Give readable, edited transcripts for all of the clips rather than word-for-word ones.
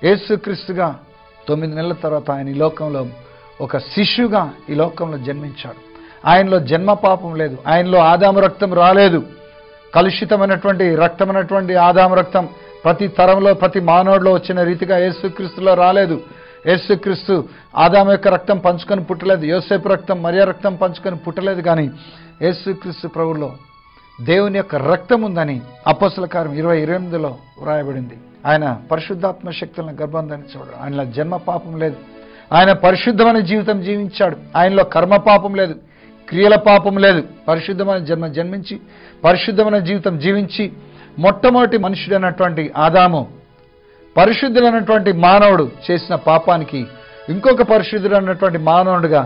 యేసుక్రీస్తుగా 9 నెలల తర్వాత ఆయన ఈ లోకంలో ఒక శిష్యుగా ఈ లోకంలో జన్మించాడు. ఆయనలో జన్మ పాపం లేదు. ఆయనలో ఆదాము రక్తం రాలేదు. కలుషితమైనటువంటి రక్తమైనటువంటి ఆదాము రక్తం ప్రతి తరంలో ప్రతి మానవుడిలో వచ్చిన రీతిగా యేసుక్రీస్తులో రాలేదు. యేసుక్రీస్తు ఆదాము యొక్క రక్తం పంచుకొని పుట్టలేదు. యోసేపు రక్తం, మరియా రక్తం పంచుకొని పుట్టలేదు. కానీ యేసుక్రీస్తు ప్రభువులో దేవుని యొక్క రక్తం ఉందని అపోస్తల కార్యం 20:28లో వ్రాయబడింది. ఆయన పరిశుద్ధాత్మ శక్తులను గర్భం ధరించాడు. ఆయనలో జన్మ పాపం లేదు. ఆయన పరిశుద్ధమైన జీవితం జీవించాడు. ఆయనలో కర్మ పాపం లేదు, క్రియల పాపం లేదు. పరిశుద్ధమైన జన్మించి పరిశుద్ధమైన జీవితం జీవించి మొట్టమొదటి మనుషుడైనటువంటి ఆదాము పరిశుద్ధులైనటువంటి మానవుడు చేసిన పాపానికి ఇంకొక పరిశుద్ధుడైనటువంటి మానవుడిగా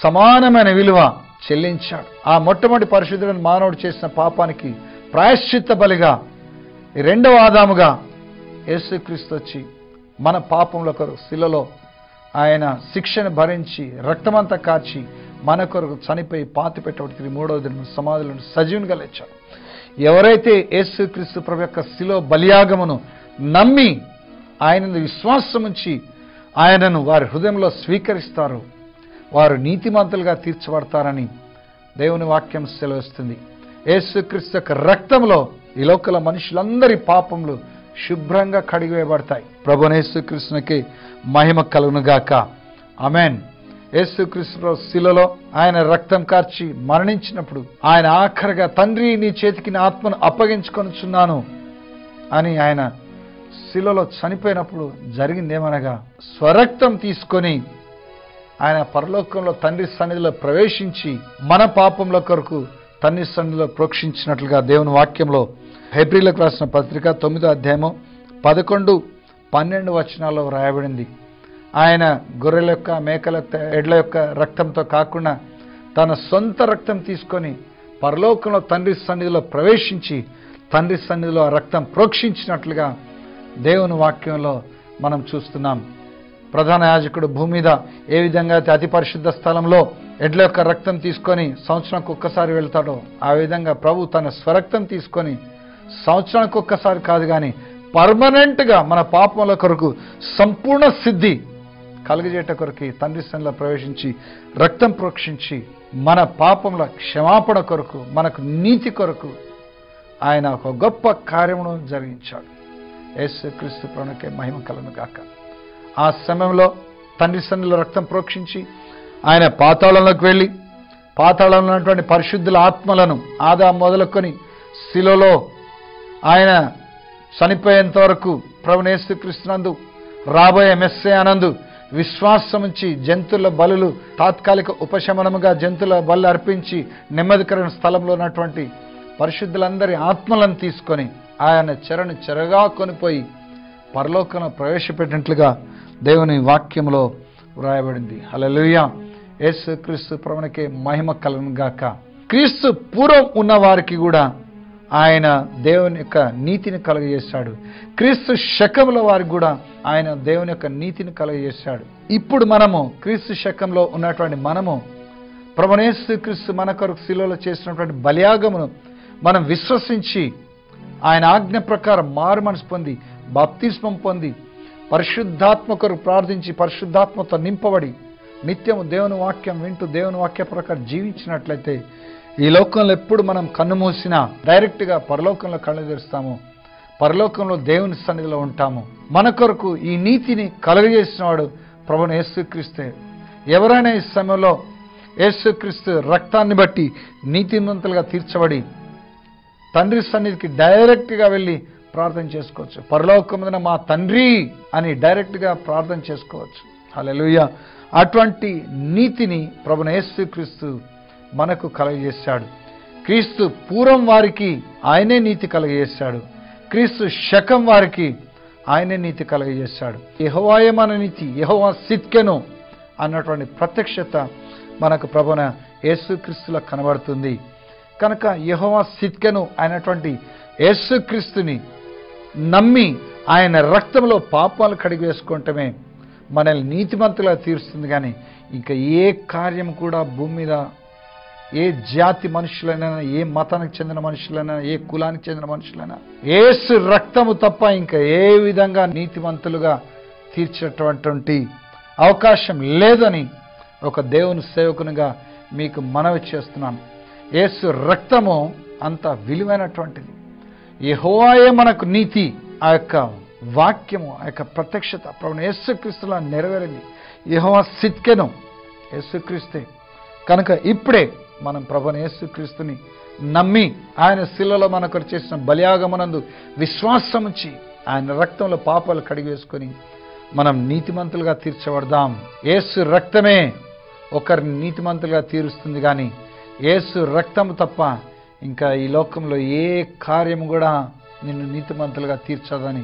సమానమైన విలువ చెల్లించాడు. ఆ మొట్టమొదటి పరిశుద్ధుడైన మానవుడు చేసిన పాపానికి ప్రాయశ్చిత్త బలిగా రెండవ ఆదాముగా యేసుక్రీస్తు వచ్చి మన పాపంలో కొరకు శిలలో ఆయన శిక్షను భరించి రక్తమంతా కార్చి మన కొరకు చనిపోయి పాతి పెట్టబడి తిరిగి 3వ దినం సమాధిలో సజీవునిగా లేచాడు. ఎవరైతే యేసుక్రీస్తు ప్రభు యొక్క శిలో బలియాగమును నమ్మి ఆయనను విశ్వాసం ఉంచి ఆయనను వారి హృదయంలో స్వీకరిస్తారో వారు నీతిమంతులుగా తీర్చబడతారని దేవుని వాక్యం సెలవిస్తుంది. యేసుక్రీస్తు యొక్క రక్తంలో ఈ లోకల మనుషులందరి పాపములు శుభ్రంగా కడిగివేయబడతాయి. ప్రభువైన యేసుక్రీస్తునికి మహిమ కలుగునుగాక. ఆమేన్. యేసుక్రీస్తు శిలలో ఆయన రక్తం కార్చి మరణించినప్పుడు ఆయన ఆఖరిగా తండ్రి నీ చేతికి నా ఆత్మను అప్పగించుకొనుచున్నాను అని ఆయన శిలలో చనిపోయినప్పుడు జరిగిందేమనగా స్వరక్తం తీసుకొని ఆయన పరలోకంలో తండ్రి సన్నిధిలో ప్రవేశించి మన పాపంలో కొరకు తండ్రి సన్నిధిలో ప్రోక్షించినట్లుగా దేవుని వాక్యంలో హెబ్రీలకు రాసిన పత్రిక 9వ అధ్యాయము 11, 12 వచనాల్లో రాయబడింది. ఆయన గొర్రెల యొక్క, మేకల యొక్క, ఎడ్ల యొక్క రక్తంతో కాకుండా తన సొంత రక్తం తీసుకొని పరలోకంలో తండ్రి సన్నిధిలో ప్రవేశించి తండ్రి సన్నిధిలో ఆ రక్తం ప్రోక్షించినట్లుగా దేవుని వాక్యంలో మనం చూస్తున్నాం. ప్రధాన యాజకుడు భూమి మీద ఏ విధంగా అయితే అతి పరిశుద్ధ స్థలంలో ఎడ్ల యొక్క రక్తం తీసుకొని సంవత్సరానికి ఒక్కసారి వెళ్తాడో ఆ విధంగా ప్రభు తన స్వరక్తం తీసుకొని సంవత్సరానికి ఒక్కసారి కాదు కానీ పర్మనెంట్గా మన పాపముల కొరకు సంపూర్ణ సిద్ధి కలుగజేట కొరకు తండ్రి సన్నిధిలో ప్రవేశించి రక్తం ప్రోక్షించి మన పాపముల క్షమాపణ కొరకు మనకు నీతి కొరకు ఆయన ఒక గొప్ప కార్యమును జరిగించాడు. యేసుక్రీస్తు ప్రభువుకే మహిమ కలుగును గాక. ఆ సమయంలో తండ్రి సన్నిధిలో రక్తం ప్రోక్షించి ఆయన పాతాళంలోకి వెళ్ళి పాతాళంలో ఉన్నటువంటి పరిశుద్ధుల ఆత్మలను ఆదాము మొదలుకొని శిలలో ఆయన చనిపోయేంత వరకు ప్రభువైన యేసుక్రీస్తునందు రాబోయే మెస్సీయానందు విశ్వాసముంచి జంతువుల బలులు తాత్కాలిక ఉపశమనముగా జంతువుల బలు అర్పించి నెమ్మదికరమైన స్థలంలో ఉన్నటువంటి పరిశుద్ధులందరి ఆత్మలను తీసుకొని ఆయన చెరను చెరగా కొనిపోయి పరలోకంలో ప్రవేశపెట్టినట్లుగా దేవుని వాక్యంలో వ్రాయబడింది. హల్లెలూయా. యేసుక్రీస్తు ప్రభువుకే మహిమ కలుగును గాక. క్రీస్తు పూర్వం ఉన్న వారికి కూడా ఆయన దేవుని యొక్క నీతిని కలుగజేశాడు. క్రీస్తు శకంలో వారికి కూడా ఆయన దేవుని యొక్క నీతిని కలుగజేశాడు. ఇప్పుడు మనము క్రీస్తు శకంలో ఉన్నటువంటి మనము ప్రభువైన యేసుక్రీస్తు మన కొరకు శిలువలో చేసినటువంటి బలియాగమును మనం విశ్వసించి ఆయన ఆజ్ఞ ప్రకారం మారు మనసు పొంది బాప్తిస్మం పొంది పరిశుద్ధాత్మ కొరకు ప్రార్థించి పరిశుద్ధాత్మతో నింపబడి నిత్యము దేవుని వాక్యం వింటూ దేవుని వాక్య ప్రకారం జీవించినట్లయితే ఈ లోకంలో ఎప్పుడు మనం కన్ను మూసినా డైరెక్ట్గా పరలోకంలో కళ్ళు తెరుస్తాము, పరలోకంలో దేవుని సన్నిధిలో ఉంటాము. మన కొరకు ఈ నీతిని కలుగజేసిన వాడు ప్రభువైన యేసుక్రీస్తే. ఎవరైనా ఈ సమయంలో యేసుక్రీస్తు రక్తాన్ని బట్టి నీతిమంతులుగా తీర్చబడి తండ్రి సన్నిధికి డైరెక్ట్గా వెళ్ళి ప్రార్థన చేసుకోవచ్చు. పరలోకమున మా తండ్రి అని డైరెక్ట్గా ప్రార్థన చేసుకోవచ్చు. హల్లెలూయా. అటువంటి నీతిని ప్రభువైన యేసుక్రీస్తు మనకు కలుగజేశాడు. క్రీస్తు పూర్వం వారికి ఆయనే నీతి కలుగజేశాడు. క్రీస్తు శకం వారికి ఆయనే నీతి కలుగజేశాడు. యెహోవాయే మన నీతి, యెహోవా సిద్కెను అన్నటువంటి ప్రత్యక్షత మనకు ప్రభువైన యేసుక్రీస్తులో కనబడుతుంది. కనుక యెహోవా సిద్కెను అయినటువంటి యేసుక్రీస్తుని నమ్మి ఆయన రక్తంలో పాపాలు కడిగి వేసుకుంటమే మనల్ని నీతిమంతులుగా తీరుస్తుంది. కానీ ఇంకా ఏ కార్యం కూడా భూమి మీద ఏ జాతి మనుషులైనా, ఏ మతానికి చెందిన మనుషులైనా, ఏ కులానికి చెందిన మనుషులైనా యేసు రక్తము తప్ప ఇంకా ఏ విధంగా నీతిమంతులుగా తీర్చేటటువంటి అవకాశం లేదని ఒక దేవుని సేవకునిగా మీకు మనవి చేస్తున్నాను. యేసు రక్తము అంత విలువైనటువంటిది. యెహోవాయే మనకు నీతి. ఆ యొక్క వాక్యము, ఆ యొక్క ప్రత్యక్షత ప్రభువైన యేసుక్రీస్తులో నెరవేరింది. యెహోవా సిద్కెను యేసుక్రీస్తే. కనుక ఇప్పుడే మనం ప్రభువైన యేసుక్రీస్తుని నమ్మి ఆయన శిలువలో మనకు చేసిన బలియాగమనందు విశ్వాసం ఉంచి ఆయన రక్తంలో పాపాలు కడిగివేసుకొని మనం నీతిమంతులుగా తీర్చబడదాం. యేసు రక్తమే ఒకరిని నీతిమంతులుగా తీరుస్తుంది, కానీ యేసు రక్తం తప్ప ఇంకా ఈ లోకంలో ఏ కార్యము కూడా నిన్ను నీతిమంతులుగా తీర్చదని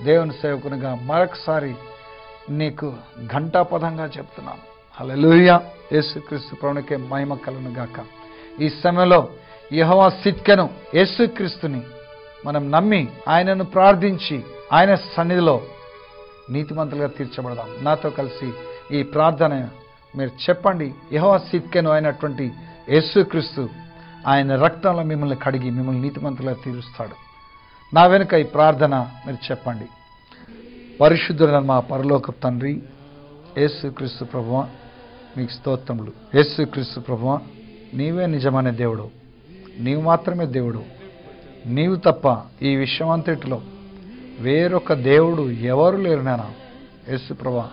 దేవుని సేవకునిగా మరొకసారి నీకు ఘంటాపదంగా చెప్తున్నాను. హల్లెలూయా. యేసుక్రీస్తు ప్రభువునికే మహిమ కలుగును గాక. ఈ సమయంలో యెహోవా సిద్కెను యేసుక్రీస్తుని మనం నమ్మి ఆయనను ప్రార్థించి ఆయన సన్నిధిలో నీతిమంతులుగా తీర్చబడదాం. నాతో కలిసి ఈ ప్రార్థన మీరు చెప్పండి. యెహోవా సిద్కెను అయినటువంటి యేసుక్రీస్తు ఆయన రక్తంలో మిమ్మల్ని కడిగి మిమ్మల్ని నీతిమంతులుగా తీరుస్తాడు. నా వెనుక ఈ ప్రార్థన మీరు చెప్పండి. పరిశుద్ధుడైన మా పరలోకపు తండ్రి, యేసుక్రీస్తు ప్రభువా మీకు స్తోత్రములు. యేసుక్రీస్తు ప్రభువా నీవే నిజమైన దేవుడు, నీవు మాత్రమే దేవుడు. నీవు తప్ప ఈ విశ్వం అంతటిలో వేరొక దేవుడు ఎవరు లేరు. నాయనా యేసు ప్రభువా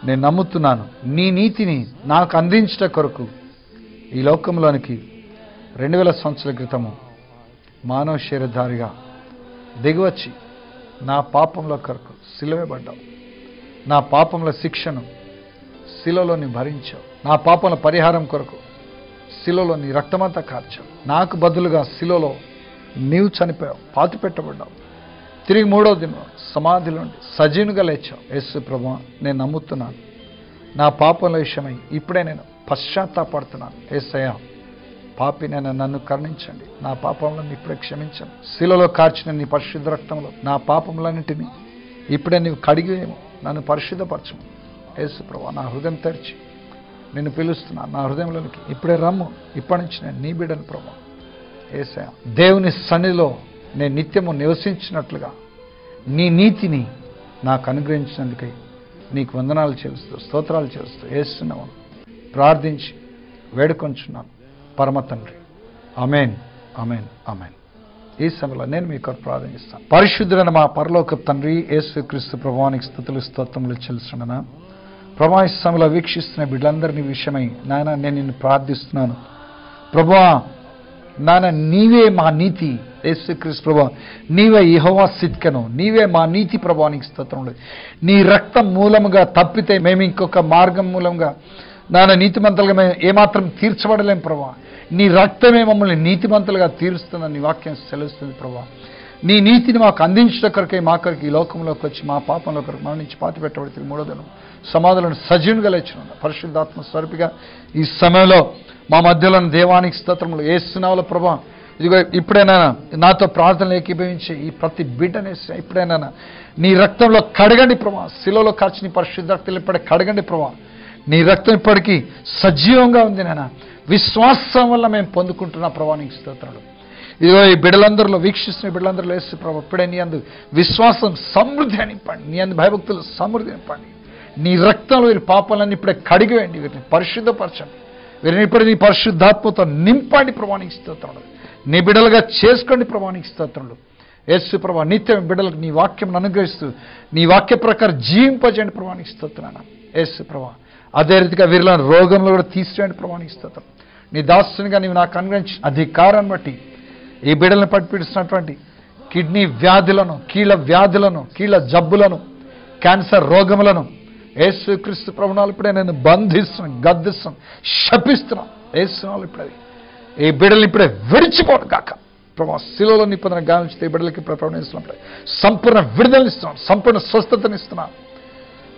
నేను నమ్ముతున్నాను, నీ నీతిని నాకు అందించట కొరకు ఈ లోకంలోనికి 2000 సంవత్సరాల క్రితము మానవ శరీరధారిగా దిగివచ్చి నా పాపంలో కొరకు సిలువబడ్డావు. నా పాపంలో శిక్షను శిలువలోని భరించావు. నా పాపంల పరిహారం కొరకు శిలువలో నీ రక్తమంతా కార్చావు. నాకు బదులుగా శిలువలో నీవు చనిపోయావు, పాతి పెట్టబడ్డావు. తిరిగి 3వ దినం సమాధిలో సజీవునిగా లేచావు. యేసు ప్రభువా నేను నమ్ముతున్నాను, నా పాపంల విషయమై ఇప్పుడే నేను పశ్చాత్తాపడుతున్నాను. యేసయ్యా పాపినైనా నన్ను కరుణించండి, నా పాపములను ఇప్పుడే క్షమించండి. శిలువలో కార్చిన నీ పరిశుద్ధ రక్తంలో నా పాపములన్నింటినీ ఇప్పుడే నీవు కడిగివేయము, నన్ను పరిశుద్ధపరచము. యేసు ప్రభువా నా హృదయం తెరిచి నిన్ను పిలుస్తున్నాను, నా హృదయంలోనికి ఇప్పుడే రమ్ము. ఇప్పటి నుంచి నేను నీ బిడ్డను ప్రభువా. యేసయ్యా దేవుని సన్నిధిలో నేను నిత్యము నివసించినట్లుగా నీ నీతిని నాకు అనుగ్రహించినందుకై నీకు వందనాలు చెల్లిస్తూ స్తోత్రాలు చెల్లిస్తూ యేసునామములో ప్రార్థించి వేడుకొంచున్నాను పరమ తండ్రి. ఆమేన్, ఆమేన్, ఆమేన్. ఈ సమయంలో నేను మీ కొరకు ప్రార్థిస్తాను. పరిశుద్ధుడైన మా పరలోకపు తండ్రి, యేసుక్రీస్తు ప్రభువానికి స్తుతులు స్తోత్రములు చెల్లిస్తున్నాను. ప్రభువా ఈ సమయంలో వీక్షిస్తున్న బిడ్డలందరినీ విషయమై నాయన నేను నిన్ను ప్రార్థిస్తున్నాను. ప్రభువా నాయన నీవే మా నీతి. యేసుక్రీస్తు ప్రభువా నీవే యెహోవా సిద్కెను, నీవే మా నీతి. ప్రభువానికి స్తోత్రములు. నీ రక్తం మూలముగా తప్పితే మేము ఇంకొక మార్గం మూలంగా నాన్న నీతిమంతులుగా మేము ఏమాత్రం తీర్చబడలేం ప్రభువా. నీ రక్తమే మమ్మల్ని నీతిమంతులుగా తీరుస్తుందని నీ వాక్యం సెలవుస్తుంది ప్రభువా. నీ నీతిని మాకు అందించడం కొరకై మా కొరకు ఈ లోకంలోకి వచ్చి మా పాపంలో కొరకు మా నుంచి పాతి పెట్టబడి 3వ దినం సమాధులను సజీవునిగా లేచిన పరిశుద్ధాత్మ స్వరూపిగా ఈ సమయంలో మా మధ్యలో దేవానికి స్తోత్రములు యేసునామములో ప్రభువా. ఇదిగో ఇప్పుడైనా నాతో ప్రార్థనలు ఏకీభవించి ఈ ప్రతి బిడ్డని ఇప్పుడైనా నీ రక్తంలో కడగండి ప్రభువా. శిలువలో కార్చి నీ పరిశుద్ధ రక్తం ఇప్పుడే కడగండి ప్రభువా. నీ రక్తం ఇప్పటికీ సజీవంగా ఉంది నాయన. విశ్వాసం వల్ల మేము పొందుకుంటున్న ప్రభువానికి స్తోత్రాలు. ఇదిగో ఈ బిడ్డలందరిలో వీక్షిస్తున్న బిడ్డలందరిలో యేసు ప్రభువా ఇప్పుడే నీ అందు విశ్వాసం సమృద్ధి నింపండి, నీ అందు భయభక్తులు సమృద్ధి నింపండి. నీ రక్తంలో వీరి పాపాలన్నీ ఇప్పుడే కడిగివేయండి, వీరిని పరిశుద్ధపరచండి, వీరిని ఇప్పుడే నీ పరిశుద్ధాత్మతో నింపండి ప్రభువానికి స్తోత్రాలు. నీ బిడ్డలుగా చేసుకోండి ప్రభువానికి స్తోత్రాలు. యేసు ప్రభువా నిత్యం బిడ్డలకు నీ వాక్యం అనుగ్రహిస్తూ నీ వాక్య ప్రకారం జీవింపజేయండి ప్రభువానికి స్తోత్రాలు. యేసు ప్రభువా అదే రీతిగా వీరిలో రోగంలో కూడా తీసివేయండి ప్రభువానికి స్తోత్రం. నీ దాసునిగా నీవు నాకు అనుగ్రహించిన అధికారాన్ని బట్టి ఈ బిడ్డలను పట్టిపిస్తున్నటువంటి కిడ్నీ వ్యాధులను, కీళ్ళ వ్యాధులను, కీళ్ళ జబ్బులను, క్యాన్సర్ రోగములను యేసుక్రీస్తు ప్రభునాలు ఇప్పుడే నేను బంధిస్తున్నాను, గద్దిస్తున్నాను, శపిస్తున్నాను. యేసునామములో ఇప్పుడే ఈ బిడ్డలు ఇప్పుడే విడిచిపోను కాక ప్రభా. శిలువలో నీ పొందిన గావించితే ఈ బిడ్డలకి ప్రవేశిస్తున్నప్పుడే సంపూర్ణ విడుదలనిస్తున్నాను, సంపూర్ణ స్వస్థతనిస్తున్నాను.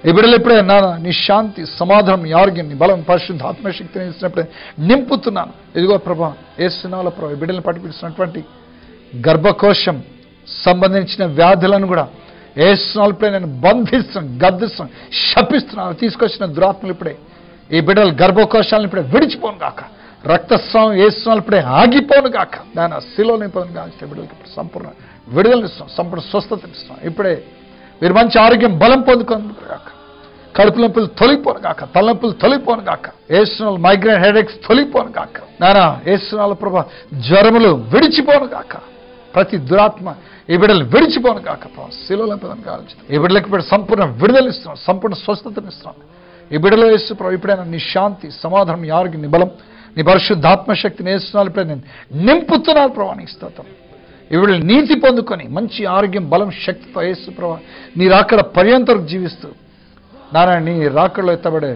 ఈ బిడ్డలు ఇప్పుడే నీ శాంతి, సమాధానం, నీ ఆరోగ్యం, నీ బలం, పరిశుద్ధ ఆత్మశక్తిని ఇచ్చినప్పుడే నింపుతున్నాను. ఇదిగో ప్రభా యేసునామములో ప్రభా ఈ బిడ్డలను పట్టిపిస్తున్నటువంటి గర్భకోశం సంబంధించిన వ్యాధులను కూడా యేసునామములో ఇప్పుడే నేను బంధిస్తున్నాను, గద్దిస్తున్నాను, శపిస్తున్నాను. తీసుకొచ్చిన దురాత్మలు ఇప్పుడే ఈ బిడ్డల గర్భకోశాలను ఇప్పుడే విడిచిపోను గాక. రక్తస్రావం యేసునామములో ఇప్పుడే ఆగిపోను గాక. దాని శిలువలో నింపను గాక. బిడ్డలకి ఇప్పుడు సంపూర్ణ విడుదలనిస్తున్నాం, సంపూర్ణ స్వస్థతనిస్తున్నాం. ఇప్పుడే మీరు మంచి ఆరోగ్యం బలం పొందుకొని కాక, కడుపు నొప్పులు తొలిపోను కాక, తలనొప్పులు తొలిపోను కాక, ఏసునాలు మైగ్రేన్ హెడేక్స్ తొలిపోను కాక, నానా ఏసునాలు ప్రభా జ్వరములు విడిచిపోను కాక, ప్రతి దురాత్మ ఈ బిడ్డలు విడిచిపోను కాక ప్రభా శిలువలో కాల్చుతాం. ఈ బిడ్డలకు ఇప్పుడు సంపూర్ణ విడుదలిస్తున్నాం, సంపూర్ణ స్వస్థతనిస్తున్నాం. ఈ బిడ్డలో యేసు ప్రభు ఇప్పుడైనా నీ శాంతి, సమాధానం, నీ ఆరోగ్యం, నీ బలం, నీ పరిశుద్ధాత్మశక్తిని ఏసునాలు ఇప్పుడు నేను నింపుతున్నాను ప్రభా. నీకు స్తోత్రం. ఇప్పుడు నీతి పొందుకొని మంచి ఆరోగ్యం, బలం, శక్తితో యేసు ప్రభా నీ రాకడ పర్యంతరకు జీవిస్తూ నారాయణ నీ రాకడలో ఎత్తబడే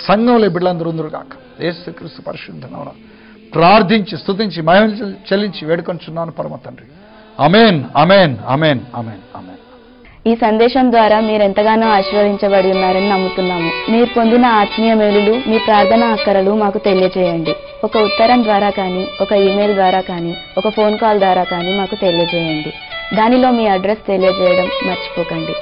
సంఘంలో బిడ్డలందరూ ఉందరు కాక. యేసుక్రీస్తు పరిశుద్ధ నామమున ప్రార్థించి స్తుతించి మహిమ చెల్లించి వేడుకొంచున్నాను పరమ తండ్రి. ఆమేన్, ఆమేన్, ఆమేన్, ఆమేన్, ఆమేన్. ఈ సందేశం ద్వారా మీరు ఎంతగానో ఆశీర్వదించబడి ఉన్నారని నమ్ముతున్నాము. మీరు పొందిన ఆత్మీయ మేలులు, మీ ప్రార్థన అక్కరలు మాకు తెలియజేయండి. ఒక ఉత్తరం ద్వారా కానీ, ఒక ఈమెయిల్ ద్వారా కానీ, ఒక ఫోన్ కాల్ ద్వారా కానీ మాకు తెలియజేయండి. దానిలో మీ అడ్రస్ తెలియజేయడం మర్చిపోకండి.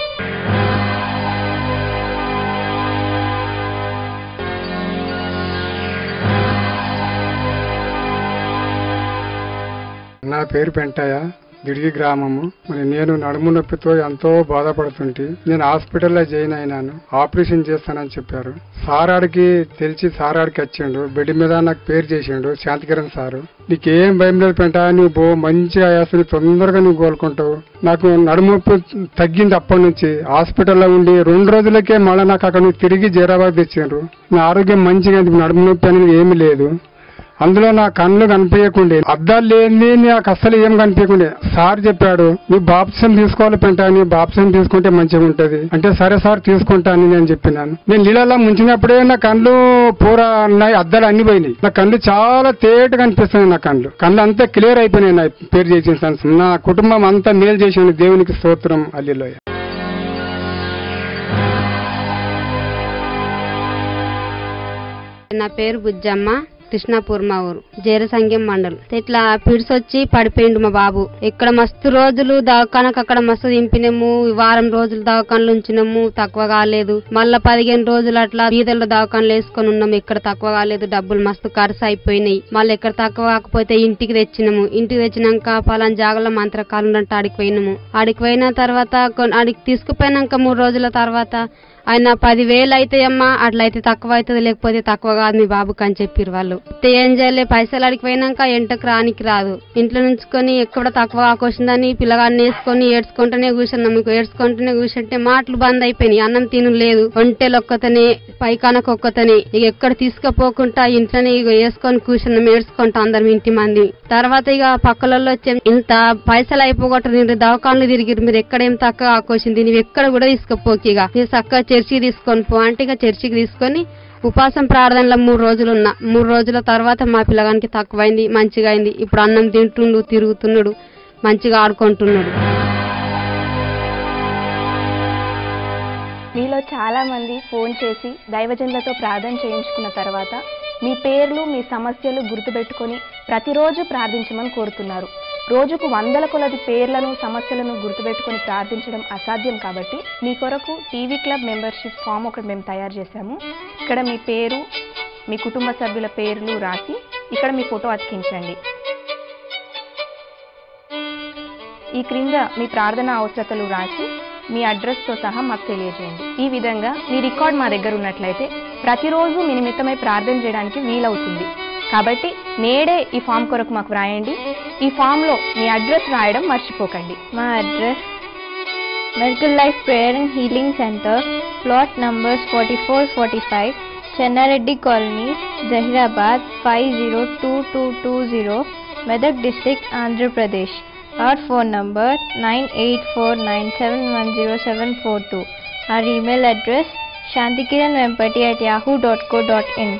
నా పేరు పెంటయ్య, దిడిగి గ్రామము. మరి నేను నడుము నొప్పితో ఎంతో బాధపడుతుంటే నేను హాస్పిటల్లో జాయిన్ అయినాను. ఆపరేషన్ చేస్తానని చెప్పారు. సారాడికి తెలిసి సారాడికి వచ్చిండు. బెడ్ మీద నాకు పేరు చేసిండు శాంతికిరణ్ సారు. నీకేం భయం లేదు పెంట, నువ్వు మంచిగా వేస్తుంది, తొందరగా నువ్వు కోలుకుంటావు. నాకు నడుము నొప్పి తగ్గింది. అప్పటి నుంచి హాస్పిటల్లో ఉండి 2 రోజులకే మళ్ళీ నాకు అక్కడ నుంచి తిరిగి జైరాబాద్ తెచ్చిండ్రు. నా ఆరోగ్యం మంచిగా, నడుము నొప్పి అనేది ఏమీ లేదు. అందులో నా కళ్ళు కనిపించకుండే, అద్దాలు లేని నాకు అస్సలు ఏం కనిపించకుండే. సార్ చెప్పాడు, నీ బాప్సం తీసుకోవాలి పెంట, నీ బాప్సం తీసుకుంటే మంచిగా ఉంటది అంటే, సరే సార్ తీసుకుంటాను నేను చెప్పినాను. నేను నీళ్ళలా ముంచినప్పుడే నా కళ్ళు పూరా ఉన్నాయి, అద్దాలు అన్ని పోయినాయి. నా కళ్ళు చాలా తేటగా కనిపిస్తున్నాయి. నా కళ్ళు అంతా క్లియర్ అయిపోయినాయి. నా పేరు చేసిన నా కుటుంబం అంతా మేలు చేసింది. దేవునికి స్తోత్రం. హల్లెలూయా. నా పేరు బుజ్జమ్మ, కృష్ణాపూర్ మా ఊరు, జేరసంగం మండలం. ఇట్లా పిడిసి వచ్చి పడిపోయిండు మా బాబు. ఇక్కడ మస్తు రోజులు దవాఖానకు అక్కడ మస్తు దింపినాము. వారం రోజులు దవాఖానలు ఉంచినాము, తక్కువ కాలేదు. మళ్ళా 15 రోజులు అట్లా బీదల్లో దవాఖానలు వేసుకొని ఉన్నాము. ఇక్కడ తక్కువ కాలేదు, డబ్బులు మస్తు ఖర్చు అయిపోయినాయి. మళ్ళీ ఇక్కడ తక్కువ కాకపోతే ఇంటికి తెచ్చినాము. ఇంటికి తెచ్చినాక పలానా జాగలో మంత్రకాలు ఉన్నట్టు ఆడికి పోయినాము. ఆడికి పోయిన తర్వాత ఆడికి తీసుకుపోయినాక 3 రోజుల తర్వాత ఆయన 10,000 అవుతాయమ్మా, అట్లయితే తక్కువ అవుతుంది, లేకపోతే తక్కువ కాదు మీ బాబుకి అని చెప్పారు వాళ్ళు. ఏం చేయలే, పైసలు అడిగి పోయినాక ఎంటకు రానికి రాదు. ఇంట్లో నుంచుకొని ఎక్కడ తక్కువ ఆకొచ్చిందని పిల్లగాడిని వేసుకొని ఏడ్చుకుంటూనే కూర్చున్నాం. మీకు ఏడ్చుకుంటూనే కూర్చుంటే మాటలు బంద్ అయిపోయినాయి. అన్నం తిను లేదు, ఒంటెలు ఒక్కతనే, పైకానకు ఒక్కతనే. ఇక ఎక్కడ తీసుకుపోకుండా ఇంట్లోనే ఇక వేసుకొని కూర్చున్నాం, ఏడ్చుకుంటాం అందరం ఇంటి మంది. తర్వాత ఇక పక్కలలో వచ్చే, ఇంత పైసలు అయిపోగొట్టరు, దవాఖానలు తిరిగిరు, మీరు ఎక్కడేం తక్కువ ఆకొచ్చింది, నువ్వు ఎక్కడ కూడా తీసుకుపోకి, ఇక మీరు చక్కగా చర్చికి తీసుకొని పో అంటే ఇక చర్చికి తీసుకొని ఉపాసం ప్రార్థనలో 3 రోజులు ఉన్నా. 3 రోజుల తర్వాత మా పిల్లగానికి తక్కువైంది, మంచిగా అయింది. ఇప్పుడు అన్నం తింటుండు, తిరుగుతున్నాడు, మంచిగా ఆడుకుంటున్నాడు. మీలో చాలా మంది ఫోన్ చేసి దైవజనులతో ప్రార్థన చేయించుకున్న తర్వాత మీ పేర్లు, మీ సమస్యలు గుర్తుపెట్టుకొని ప్రతిరోజు ప్రార్థించమని కోరుతున్నారు. రోజుకు 100 కొలది పేర్లను, సమస్యలను గుర్తుపెట్టుకొని ప్రార్థించడం అసాధ్యం. కాబట్టి మీ కొరకు టీవీ క్లబ్ మెంబర్షిప్ ఫామ్ ఒకటి మేము తయారు చేశాము. ఇక్కడ మీ పేరు, మీ కుటుంబ సభ్యుల పేర్లు రాసి ఇక్కడ మీ ఫోటో అతికించండి. ఈ క్రింద మీ ప్రార్థన అవసరతలు రాసి మీ అడ్రస్తో సహా మాకు తెలియజేయండి. ఈ విధంగా మీ రికార్డ్ మా దగ్గర ఉన్నట్లయితే ప్రతిరోజు మీ నిమిత్తమై ప్రార్థన చేయడానికి వీలవుతుంది. కాబట్టి నేడే ఈ ఫామ్ కొరకు మాకు రాయండి. ఈ ఫామ్లో మీ అడ్రస్ రాయడం మర్చిపోకండి. మా address medical life prayer and healing centre, plot numbers 44-45, Chennareddy colony, Zaheerabad 502220, Medak district, Andhra Pradesh. Our phone number 9849710742. Our email address shantikiranvempati@yahoo.co.in.